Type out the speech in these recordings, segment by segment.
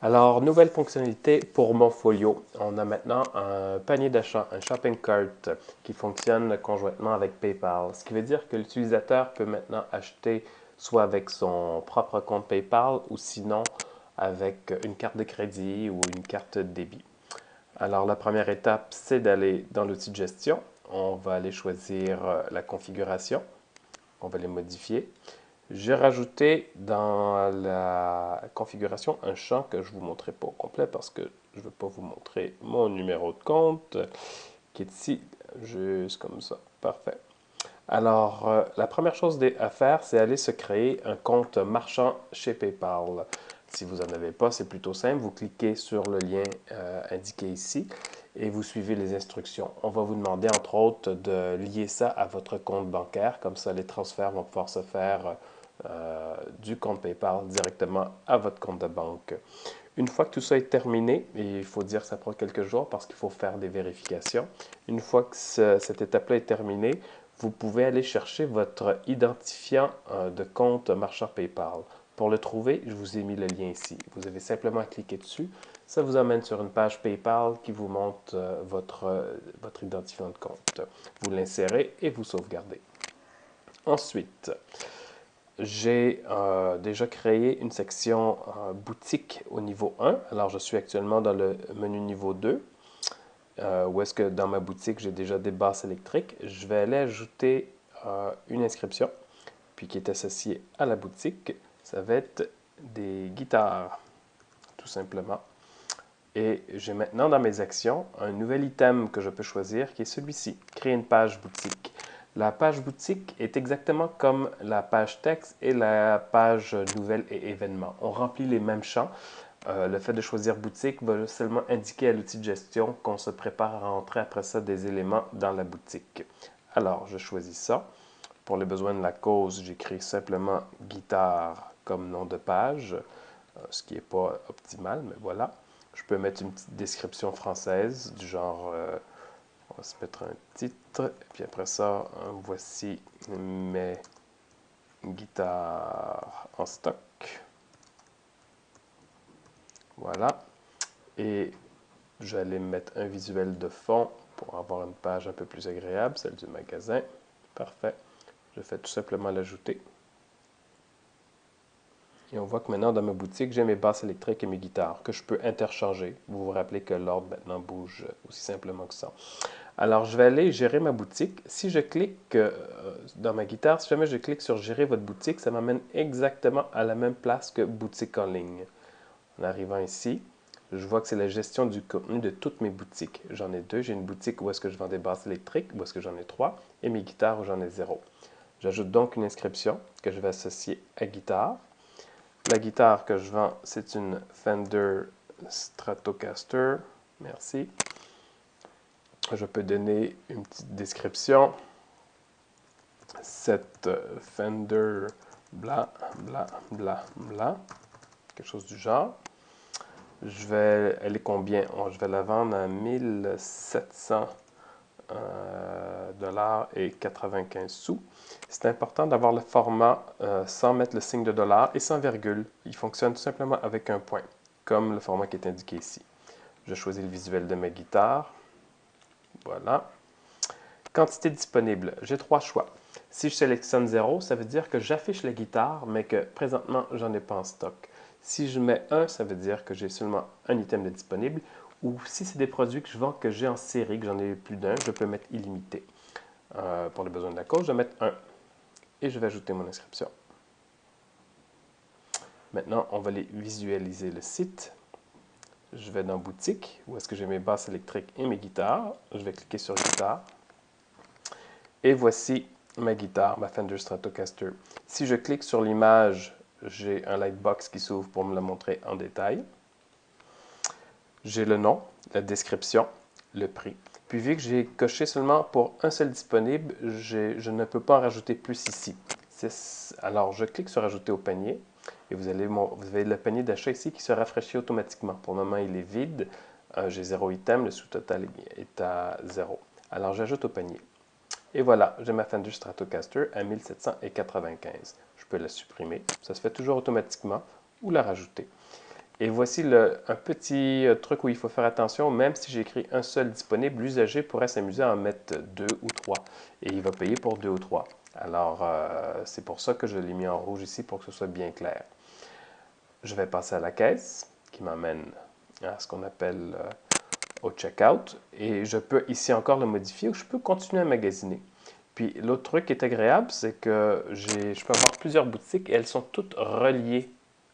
Alors, nouvelle fonctionnalité pour mon folio. On a maintenant un panier d'achat, un shopping cart qui fonctionne conjointement avec PayPal. Ce qui veut dire que l'utilisateur peut maintenant acheter soit avec son propre compte PayPal ou sinon avec une carte de crédit ou une carte de débit. Alors, la première étape, c'est d'aller dans l'outil de gestion. On va aller choisir la configuration. On va les modifier. J'ai rajouté dans la configuration un champ que je ne vous montrerai pas au complet parce que je ne veux pas vous montrer mon numéro de compte qui est ici, juste comme ça. Parfait. Alors, la première chose à faire, c'est aller se créer un compte marchand chez PayPal. Si vous n'en avez pas, c'est plutôt simple. Vous cliquez sur le lien indiqué ici et vous suivez les instructions. On va vous demander, entre autres, de lier ça à votre compte bancaire. Comme ça, les transferts vont pouvoir se faire du compte PayPal directement à votre compte de banque. Une fois que tout ça est terminé, et il faut dire que ça prend quelques jours parce qu'il faut faire des vérifications, une fois que cette étape-là est terminée, vous pouvez aller chercher votre identifiant de compte marchand PayPal. Pour le trouver, je vous ai mis le lien ici. Vous avez simplement à cliquer dessus. Ça vous amène sur une page PayPal qui vous montre votre identifiant de compte. Vous l'insérez et vous sauvegardez. Ensuite, j'ai déjà créé une section boutique au niveau 1. Alors, je suis actuellement dans le menu niveau 2, où est-ce que dans ma boutique, j'ai déjà des basses électriques. Je vais aller ajouter une inscription, puis qui est associée à la boutique. Ça va être des guitares, tout simplement. Et j'ai maintenant dans mes actions un nouvel item que je peux choisir qui est celui-ci, créer une page boutique. La page boutique est exactement comme la page texte et la page nouvelles et événements. On remplit les mêmes champs. Le fait de choisir boutique va seulement indiquer à l'outil de gestion qu'on se prépare à rentrer après ça des éléments dans la boutique. Alors, je choisis ça. Pour les besoins de la cause, j'écris simplement guitare comme nom de page, ce qui n'est pas optimal, mais voilà. Je peux mettre une petite description française du genre, on va se mettre un titre, et puis après ça, voici mes guitares en stock. Voilà. Et j'allais mettre un visuel de fond pour avoir une page un peu plus agréable, celle du magasin. Parfait. Je fais tout simplement l'ajouter. Et on voit que maintenant, dans ma boutique, j'ai mes basses électriques et mes guitares que je peux interchanger. Vous vous rappelez que l'ordre maintenant bouge aussi simplement que ça. Alors, je vais aller gérer ma boutique. Si je clique dans ma guitare, si jamais je clique sur gérer votre boutique, ça m'amène exactement à la même place que boutique en ligne. En arrivant ici, je vois que c'est la gestion du contenu de toutes mes boutiques. J'en ai deux. J'ai une boutique où est-ce que je vends des basses électriques, où est-ce que j'en ai trois, et mes guitares où j'en ai zéro. J'ajoute donc une inscription que je vais associer à guitare. La guitare que je vends, c'est une Fender Stratocaster. Merci. Je peux donner une petite description. Cette Fender bla bla bla bla, quelque chose du genre. Elle est combien? Je vais la vendre à 1700 dollars et 95 sous. C'est important d'avoir le format sans mettre le signe de dollar et sans virgule. Il fonctionne tout simplement avec un point, comme le format qui est indiqué ici. Je choisis le visuel de ma guitare. Voilà. Quantité disponible. J'ai trois choix. Si je sélectionne 0, ça veut dire que j'affiche la guitare, mais que présentement, j'en ai pas en stock. Si je mets 1, ça veut dire que j'ai seulement un item de disponible. Ou si c'est des produits que je vends, que j'ai en série, que j'en ai plus d'un, je peux mettre illimité. Pour les besoins de la cause, je vais mettre 1 et je vais ajouter mon inscription. Maintenant, on va aller visualiser le site. Je vais dans boutique, où est-ce que j'ai mes basses électriques et mes guitares. Je vais cliquer sur guitare. Et voici ma guitare, ma Fender Stratocaster. Si je clique sur l'image, j'ai un lightbox qui s'ouvre pour me la montrer en détail. J'ai le nom, la description, le prix. Puis vu que j'ai coché seulement pour un seul disponible, je ne peux pas en rajouter plus ici. Alors je clique sur ajouter au panier et vous avez le panier d'achat ici qui se rafraîchit automatiquement. Pour le moment, il est vide. J'ai 0 item, le sous-total est à 0. Alors j'ajoute au panier. Et voilà, j'ai ma Fender Stratocaster à 1795. Je peux la supprimer, ça se fait toujours automatiquement, ou la rajouter. Et voici un petit truc où il faut faire attention. Même si j'écris un seul disponible, l'usager pourrait s'amuser à en mettre deux ou trois. Et il va payer pour deux ou trois. Alors, c'est pour ça que je l'ai mis en rouge ici, pour que ce soit bien clair. Je vais passer à la caisse, qui m'amène à ce qu'on appelle au checkout. Et je peux ici encore le modifier ou je peux continuer à magasiner. Puis l'autre truc qui est agréable, c'est que je peux avoir plusieurs boutiques et elles sont toutes reliées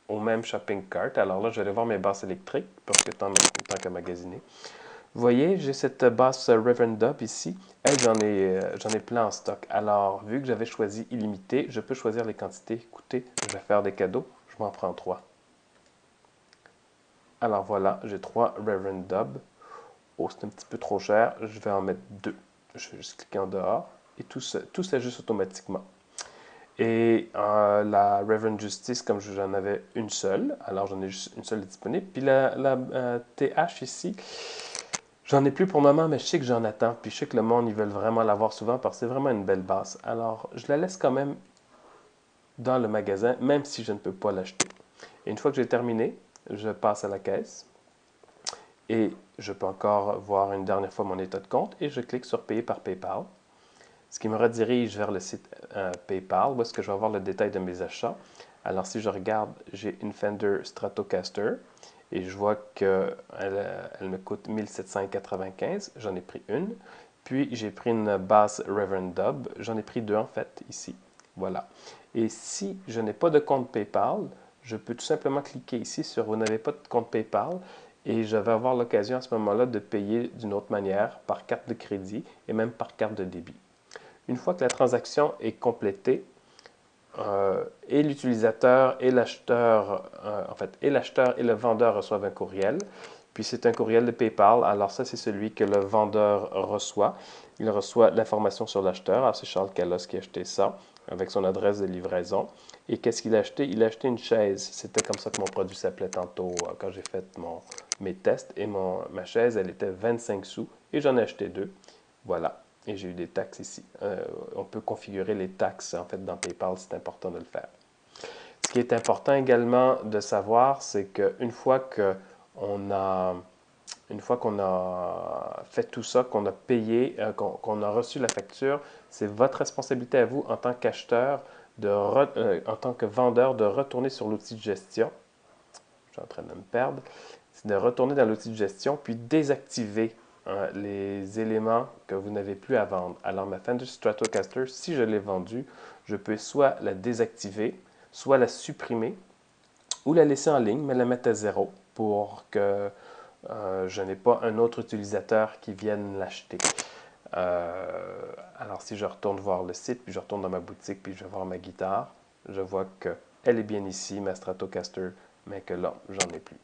au même shopping cart. Alors là, je vais aller voir mes basses électriques parce que tant qu'à magasiner. Vous voyez, j'ai cette basse Reverend Dub ici. Elle, j'en ai plein en stock. Alors, vu que j'avais choisi illimité, je peux choisir les quantités. Écoutez, je vais faire des cadeaux. Je m'en prends trois. Alors voilà, j'ai trois Reverend Dub. Oh, c'est un petit peu trop cher. Je vais en mettre deux. Je vais juste cliquer en dehors et tout s'ajuste automatiquement. Et la Reverend Justice, comme j'en avais une seule, alors j'en ai juste une seule disponible. Puis la TH ici, j'en ai plus pour le moment, mais je sais que j'en attends. Puis je sais que le monde, ils veulent vraiment l'avoir souvent parce que c'est vraiment une belle basse. Alors je la laisse quand même dans le magasin, même si je ne peux pas l'acheter. Et une fois que j'ai terminé, je passe à la caisse. Et je peux encore voir une dernière fois mon état de compte et je clique sur Payer par PayPal. Ce qui me redirige vers le site PayPal où est-ce que je vais avoir le détail de mes achats. Alors si je regarde, j'ai une Fender Stratocaster et je vois qu'elle elle me coûte 1795. J'en ai pris une. Puis j'ai pris une basse Reverend Dub. J'en ai pris deux en fait ici. Voilà. Et si je n'ai pas de compte PayPal, je peux tout simplement cliquer ici sur Vous n'avez pas de compte PayPal et je vais avoir l'occasion à ce moment-là de payer d'une autre manière, par carte de crédit et même par carte de débit. Une fois que la transaction est complétée, et l'utilisateur et l'acheteur, et l'acheteur et le vendeur reçoivent un courriel. Puis c'est un courriel de PayPal. Alors ça, c'est celui que le vendeur reçoit. Il reçoit l'information sur l'acheteur. Alors c'est Charles Callos qui a acheté ça avec son adresse de livraison. Et qu'est-ce qu'il a acheté? Il a acheté une chaise. C'était comme ça que mon produit s'appelait tantôt quand j'ai fait mes tests. Et ma chaise, elle était 25 sous et j'en ai acheté deux. Voilà. Et j'ai eu des taxes ici. On peut configurer les taxes en fait dans PayPal, c'est important de le faire. Ce qui est important également de savoir, c'est qu'une fois qu'on a, une fois qu'on a fait tout ça, qu'on a payé, qu'on a reçu la facture, c'est votre responsabilité à vous en tant qu'acheteur, en tant que vendeur, de retourner sur l'outil de gestion. Je suis en train de me perdre. C'est de retourner dans l'outil de gestion, puis désactiver les éléments que vous n'avez plus à vendre. Alors, ma Fender Stratocaster, si je l'ai vendue, je peux soit la désactiver, soit la supprimer, ou la laisser en ligne, mais la mettre à zéro pour que je n'ai pas un autre utilisateur qui vienne l'acheter. Alors, si je retourne voir le site, puis je retourne dans ma boutique, puis je vais voir ma guitare, je vois qu'elle est bien ici, ma Stratocaster, mais que là, j'en ai plus.